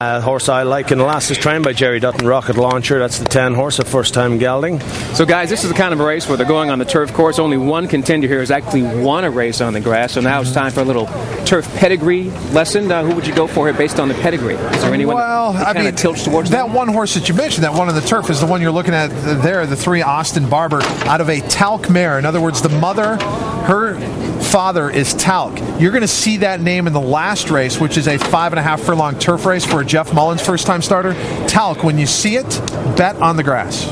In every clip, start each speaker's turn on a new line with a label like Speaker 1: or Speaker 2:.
Speaker 1: Horse I like in the last is trained by Jerry Dutton, Rocket Launcher. That's the 10 horse, a first time gelding.
Speaker 2: So guys, this is the kind of a race where they're going on the turf course. Only one contender here has actually won a race on the grass. So now it's time for a little turf pedigree lesson. Who would you go for here based on the pedigree? Is there anyone that kind of tilts towards
Speaker 3: that one horse that you mentioned, that one on the turf, is the one you're looking at there, the 3 Austin Barber, out of a talc mare. In other words, the mother, her father is talc. You're going to see that name in the last race, which is a 5.5 furlong turf race for Jeff Mullins, first-time starter. Talc, when you see it, bet on the grass.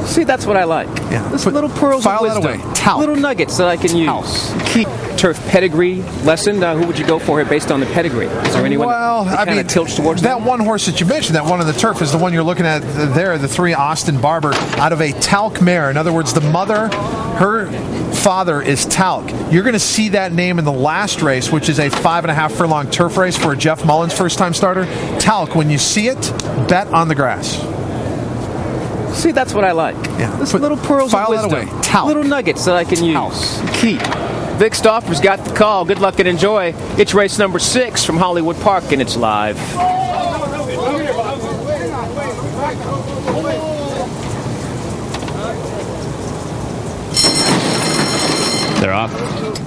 Speaker 2: See, that's what I like.
Speaker 3: Yeah.
Speaker 2: This little pearls of wisdom.
Speaker 3: That away. Talc.
Speaker 2: Little nuggets that I can use. Keep turf pedigree lesson. Who would you go for here based on the pedigree? Is there anyone that kind of tilts towards
Speaker 3: that one horse that you mentioned, that one on the turf, is the one you're looking at there, the 3 Austin Barber, out of a talc mare. In other words, the mother, her father is talc. You're going to see that name in the last race, which is a 5.5 furlong turf race for Jeff Mullins, first-time starter. Talc, when you see it, bet on the grass.
Speaker 2: See, that's what I like.
Speaker 3: Yeah.
Speaker 2: This little pearls of wisdom.
Speaker 3: That away. Talc.
Speaker 2: Little nuggets that I can use. Keep. Vic Stauffer's got the call. Good luck and enjoy. It's race number 6 from Hollywood Park, and it's live.
Speaker 4: They're off.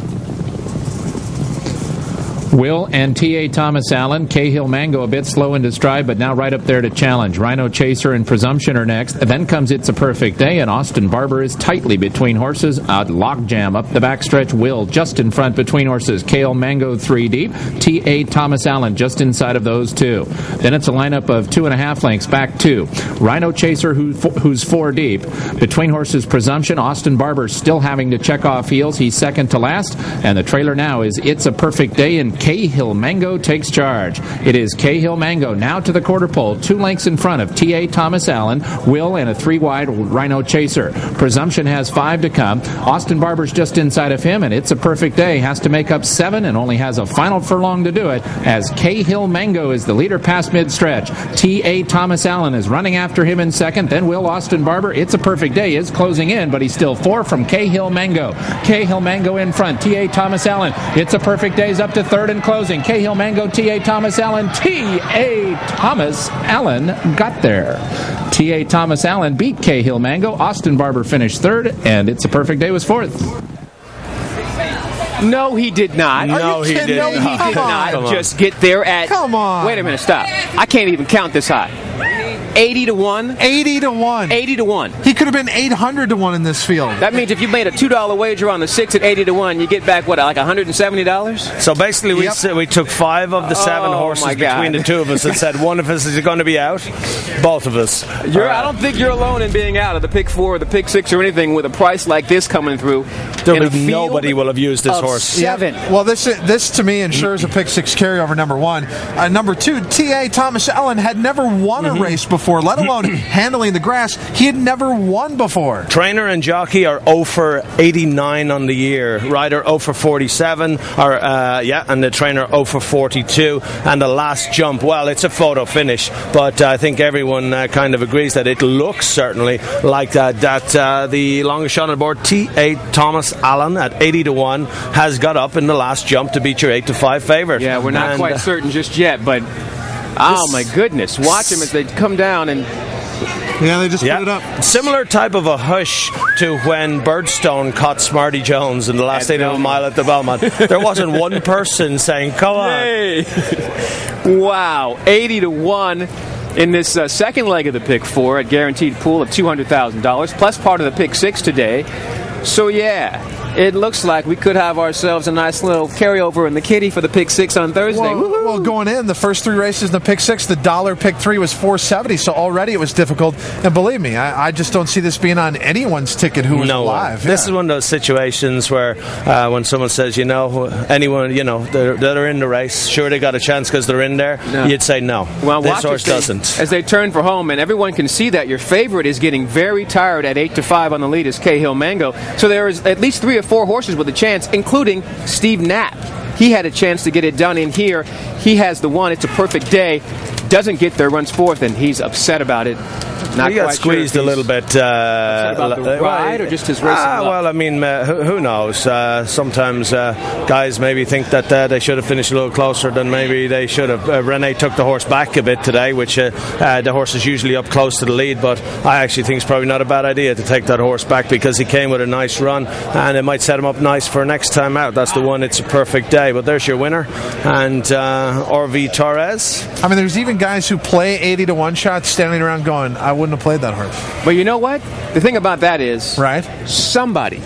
Speaker 4: Will and T.A. Thomas Allen. Cahill Mango a bit slow into stride, but now right up there to challenge. Rhino Chaser and Presumption are next. Then comes It's a Perfect Day, and Austin Barber is tightly between horses. A logjam up the backstretch. Will just in front between horses. Cahill Mango 3 deep. T.A. Thomas Allen just inside of those 2. Then it's a lineup of 2.5 lengths back 2. Rhino Chaser, who's 4 deep. Between horses, Presumption. Austin Barber still having to check off heels. He's second to last. And the trailer now is It's a Perfect Day, and Cahill Mango takes charge. It is Cahill Mango now to the quarter pole, 2 lengths in front of T.A. Thomas Allen, Will, and a 3-wide Rhino Chaser. Presumption has 5 to come. Austin Barber's just inside of him, and It's a Perfect Day has to make up 7 and only has a final furlong to do it, as Cahill Mango is the leader past mid-stretch. T.A. Thomas Allen is running after him in second, then Will Austin Barber. It's a Perfect Day is closing in, but he's still 4 from Cahill Mango. Cahill Mango in front. T.A. Thomas Allen. It's a Perfect Day is up to third and closing. Cahill Mango, T.A. Thomas Allen. T.A. Thomas Allen got there. T.A. Thomas Allen beat Cahill Mango. Austin Barber finished third, and It's a Perfect Day was fourth.
Speaker 2: No, he did not.
Speaker 1: No, he did
Speaker 2: No, he did not just get there at...
Speaker 3: Come on.
Speaker 2: Wait a minute, stop. I can't even count this high. 80 to 1?
Speaker 3: 80 to 1.
Speaker 2: 80 to 1.
Speaker 3: He could have been 800 to 1 in this field.
Speaker 2: That means if you made a $2 wager on the 6 at 80 to 1, you get back, what, like $170?
Speaker 1: So basically, we took 5 of the 7 horses between the 2 of us and said one of us is going to be out. Both of us.
Speaker 2: I don't think you're alone in being out of the pick 4 or the pick 6 or anything with a price like this coming through.
Speaker 1: Nobody will have used this horse.
Speaker 2: 7.
Speaker 3: Well, this to me ensures a pick 6 carryover, number 1. Number 2, T.A. Thomas Allen had never won a race before, let alone handling the grass. He had never won before.
Speaker 1: Trainer and jockey are 0 for 89 on the year. Rider 0 for 47, and the trainer 0 for 42. And the last jump, well, it's a photo finish, but I think everyone kind of agrees that it looks certainly like that the longest shot on board, T.A. Thomas Allen at 80 to 1, has got up in the last jump to beat your 8 to 5 favorite.
Speaker 2: Yeah, we're not quite certain just yet, but oh my goodness, watch them as they come down and
Speaker 3: they just put it up.
Speaker 1: Similar type of a hush to when Birdstone caught Smarty Jones in the last 8 of a mile at the Belmont. There wasn't one person saying, come on.
Speaker 2: Hey. Wow, 80 to 1 in this second leg of the pick 4 at guaranteed pool of $200,000, plus part of the pick 6 today. So yeah, it looks like we could have ourselves a nice little carryover in the kitty for the pick 6 on Thursday.
Speaker 3: Well, going in, the first 3 races in the pick 6, the dollar pick 3 was $4.70, so already it was difficult. And believe me, I just don't see this being on anyone's ticket who is alive.
Speaker 1: This is one of those situations where when someone says, anyone, that are in the race, sure they got a chance because they're in there, you'd say no.
Speaker 2: Well,
Speaker 1: this horse doesn't.
Speaker 2: As they turn for home, and everyone can see that your favorite is getting very tired at 8 to 5 on the lead is Cahill Mango. So there is at least 3 or 4 horses with a chance, including Steve Knapp. He had a chance to get it done in here. He has the 1. It's a Perfect Day. Doesn't get there, runs 4th, and he's upset about it. Not
Speaker 1: he got
Speaker 2: quite
Speaker 1: squeezed
Speaker 2: sure
Speaker 1: a little bit.
Speaker 2: about the ride or just his racing luck?
Speaker 1: Well, I mean, who knows? Sometimes guys maybe think that they should have finished a little closer than maybe they should have. Rene took the horse back a bit today, which the horse is usually up close to the lead, but I actually think it's probably not a bad idea to take that horse back because he came with a nice run and it might set him up nice for next time out. That's the one. It's a perfect day. But there's your winner, and R.V.Torres.
Speaker 3: I mean, there's even guys who play 80 to 1 shots standing around going, I wouldn't have played that horse.
Speaker 2: But you know what? The thing about that is,
Speaker 3: right?
Speaker 2: Somebody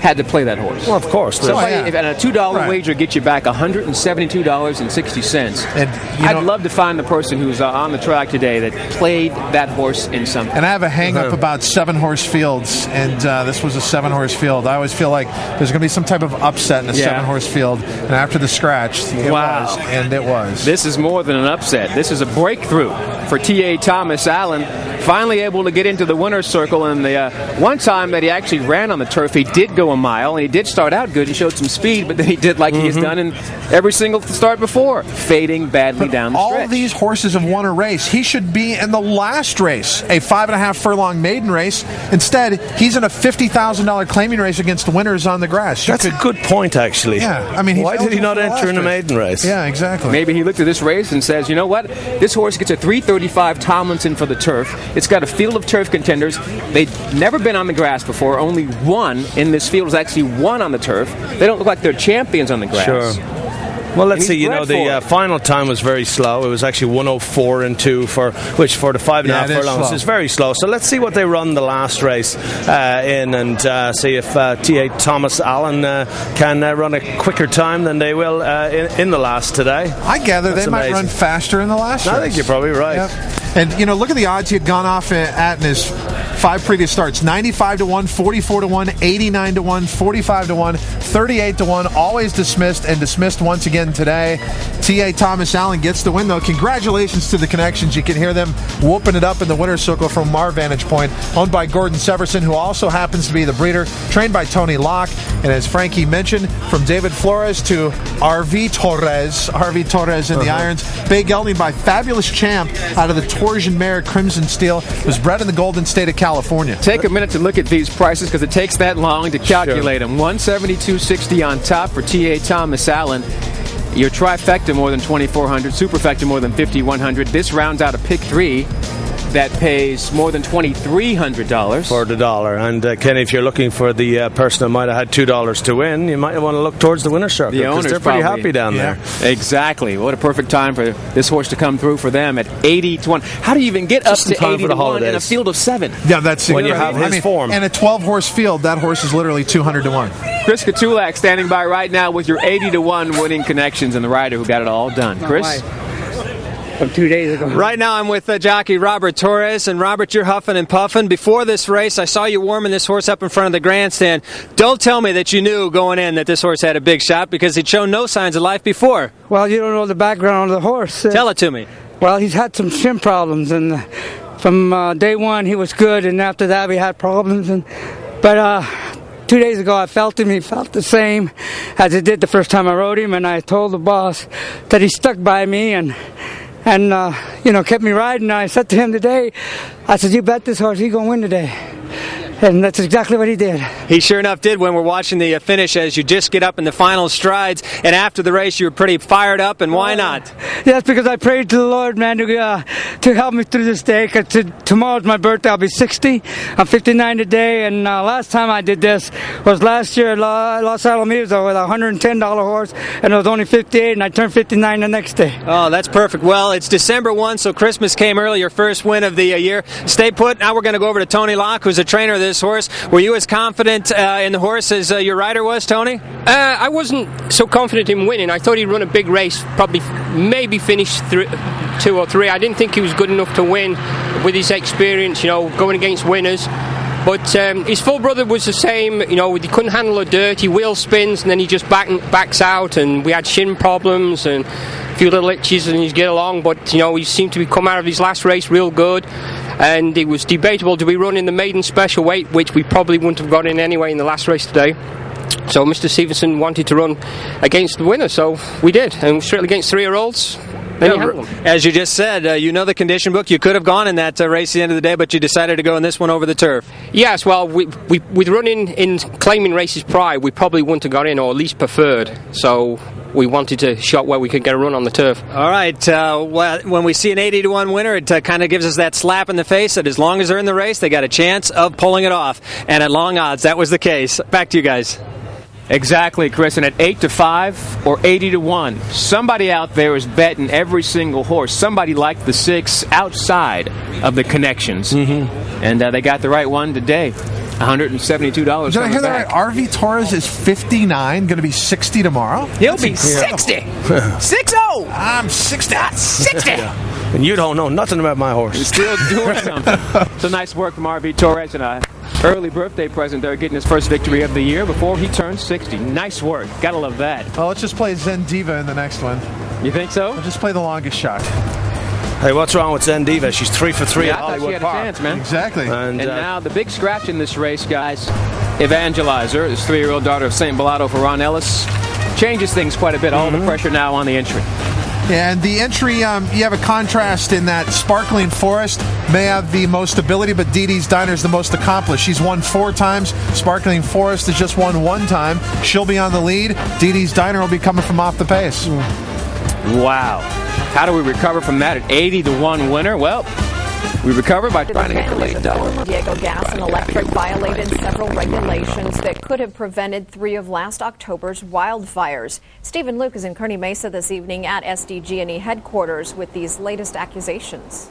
Speaker 2: had to play that horse.
Speaker 1: Well, of course.
Speaker 2: Somebody, if a $2 wager gets you back $172.60. And I'd love to find the person who's on the track today that played that horse in something.
Speaker 3: And I have a hang-up about 7-horse fields, and this was a 7-horse field. I always feel like there's going to be some type of upset in a 7-horse field, and after the scratch, it was, and it was.
Speaker 2: This is more than an upset. This is a breakthrough for T.A. Thomas Allen. Finally able to get into the winner's circle, and the one time that he actually ran on the turf, he did go a mile, and he did start out good and showed some speed, but then he did like he has done in every single start before, fading badly down the stretch.
Speaker 3: All these horses have won a race. He should be in the last race, a 5.5 furlong maiden race. Instead, he's in a $50,000 claiming race against winners on the grass.
Speaker 1: That's a good point, actually.
Speaker 3: Yeah, I mean,
Speaker 1: why did he not enter in a maiden race?
Speaker 3: Yeah, exactly.
Speaker 2: Maybe he looked at this race and says, you know what? This horse gets a 335 Tomlinson for the turf. It's got a field of turf contenders. They've never been on the grass before. Only one in this field is actually won on the turf. They don't look like they're champions on the grass.
Speaker 1: Sure. Well, let's see. You know, the final time was very slow. It was actually 1:04 and 2 which for the 5.5 furlongs is very slow. So let's see what they run the last race in, and see if T.A. Thomas Allen can run a quicker time than they will in the last today.
Speaker 3: I gather they might run faster in the last race.
Speaker 1: I think you're probably right.
Speaker 3: Yep. And, you know, look at the odds he had gone off at in his 5 previous starts. 95 to 1, 44 to 1, 89 to 1, 45 to 1, 38 to 1, always dismissed and dismissed once again today. T.A. Thomas Allen gets the win, though. Congratulations to the Connections. You can hear them whooping it up in the winner's circle from our vantage point. Owned by Gordon Severson, who also happens to be the breeder. Trained by Tony Locke. And as Frankie mentioned, from David Flores to R.V.Torres. R.V.Torres in the irons. Bay gelding by Fabulous Champ out of the Torsion mare Crimson Steel. Was bred in the Golden State of California.
Speaker 2: Take a minute to look at these prices because it takes that long to calculate them. $172.60 on top for T.A. Thomas Allen. Your trifecta more than $2,400, superfecta more than $5,100. This rounds out a pick 3 that pays more than $2,300
Speaker 1: for the dollar. And Kenny, if you're looking for the person that might have had $2 to win, you might want to look towards the winner's circle because they're pretty happy down there.
Speaker 2: Exactly. What a perfect time for this horse to come through for them at 80 to 1. How do you even get up to 80 to 1 in a field of 7?
Speaker 3: Yeah, that's
Speaker 1: when you have his form.
Speaker 3: In a 12-horse field, that horse is literally 200 to 1.
Speaker 2: Chris Katulak standing by right now with your 80 to 1 winning Connections and the rider who got it all done. Chris?
Speaker 5: From 2 days ago. Right now I'm with jockey R.V.Torres, and Robert, you're huffing and puffing. Before this race, I saw you warming this horse up in front of the grandstand. Don't tell me that you knew going in that this horse had a big shot because he'd shown no signs of life before.
Speaker 6: Well, you don't know the background of the horse.
Speaker 5: Tell it to me.
Speaker 6: Well, he's had some shin problems, and from day one he was good, and after that we had problems. But 2 days ago I felt him. He felt the same as he did the first time I rode him, and I told the boss that he stuck by me and kept me riding. I said to him today, I said, you bet this horse, he's going to win today. And that's exactly what he did.
Speaker 5: He sure enough did when we're watching the finish as you just get up in the final strides. And after the race, you were pretty fired up, and why not?
Speaker 6: Yes, because I prayed to the Lord, man, to help me through this day. Because tomorrow's my birthday. I'll be 60. I'm 59 today. And last time I did this was last year at Los Alamitos with a $110 horse. And it was only 58, and I turned 59 the next day.
Speaker 5: Oh, that's perfect. Well, it's December 1, so Christmas came early, your first win of the year. Stay put. Now we're going to go over to Tony Locke, who's a trainer of this horse. Were you as confident in the horse as your rider was, Tony?
Speaker 7: I wasn't so confident in winning. I thought he'd run a big race, probably maybe finish 2 or 3. I didn't think he was good enough to win with his experience, going against winners. But his full brother was the same. He couldn't handle the dirt. He wheel spins and then he just backs out. And we had shin problems and a few little itches, and he'd get along. But he seemed to be come out of his last race real good. And it was debatable, do we run in the maiden special weight, which we probably wouldn't have got in anyway in the last race today. So Mr. Stevenson wanted to run against the winner, so we did. And straight against 3-year-olds.
Speaker 5: As you just said, you know the condition book. You could have gone in that race at the end of the day, but you decided to go in this one over the turf.
Speaker 7: Yes, well, with running in claiming races prior, we probably wouldn't have got in, or at least preferred. So we wanted to shot where we could get a run on the turf.
Speaker 5: All right. Well, when we see an 80-1 winner, it kind of gives us that slap in the face that as long as they're in the race, they got a chance of pulling it off. And at long odds, that was the case. Back to you guys.
Speaker 2: Exactly, Chris. And at 8-5 or 80-1, somebody out there is betting every single horse. Somebody liked the 6 outside of the connections. And they got the right one today. $172.
Speaker 3: Did I hear that right? R.V.Torres is 59, going to be 60 tomorrow?
Speaker 2: He'll be 60. 60.
Speaker 3: I'm 60.
Speaker 2: 60.
Speaker 1: And you don't know nothing about my horse.
Speaker 2: He's still doing something. So nice work from R.V.Torres, and an early birthday present there, getting his first victory of the year before he turns 60. Nice work. Gotta love that.
Speaker 3: Well, let's just play Zen Diva in the next one.
Speaker 2: You think so?
Speaker 3: We'll just play the longest shot.
Speaker 1: Hey, what's wrong with Zen Diva? She's 3 for 3
Speaker 2: Yeah,
Speaker 1: at
Speaker 2: I thought
Speaker 1: Hollywoo
Speaker 2: she had a
Speaker 1: Park.
Speaker 2: chance, man.
Speaker 3: Exactly.
Speaker 2: And now the big scratch in this race, guys. Evangelizer, his 3-year-old daughter of St. Bellato for Ron Ellis, changes things quite a bit. All the pressure now on the entry.
Speaker 3: Yeah, and the entry, you have a contrast in that Sparkling Forest may have the most ability, but Dee Dee's Diner is the most accomplished. She's won 4 times. Sparkling Forest has just won 1 time. She'll be on the lead. Dee Dee's Diner will be coming from off the pace.
Speaker 2: Wow. How do we recover from that? An 80-1 winner? Well, we recover by finding a late dollar.
Speaker 8: Diego Gas and Electric violated several regulations that could have prevented 3 of last October's wildfires. Stephen Luke is in Kearney Mesa this evening at SDG&E headquarters with these latest accusations.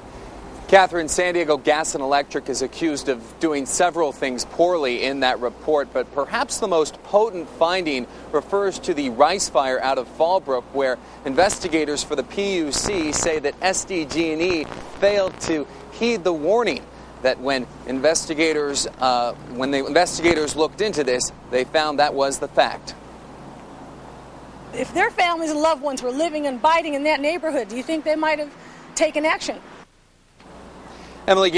Speaker 9: Catherine, San Diego Gas and Electric is accused of doing several things poorly in that report, but perhaps the most potent finding refers to the rice fire out of Fallbrook, where investigators for the PUC say that SDG&E failed to heed the warning that when the investigators looked into this, they found that was the fact.
Speaker 10: If their families and loved ones were living and biting in that neighborhood, do you think they might have taken action?
Speaker 9: Emily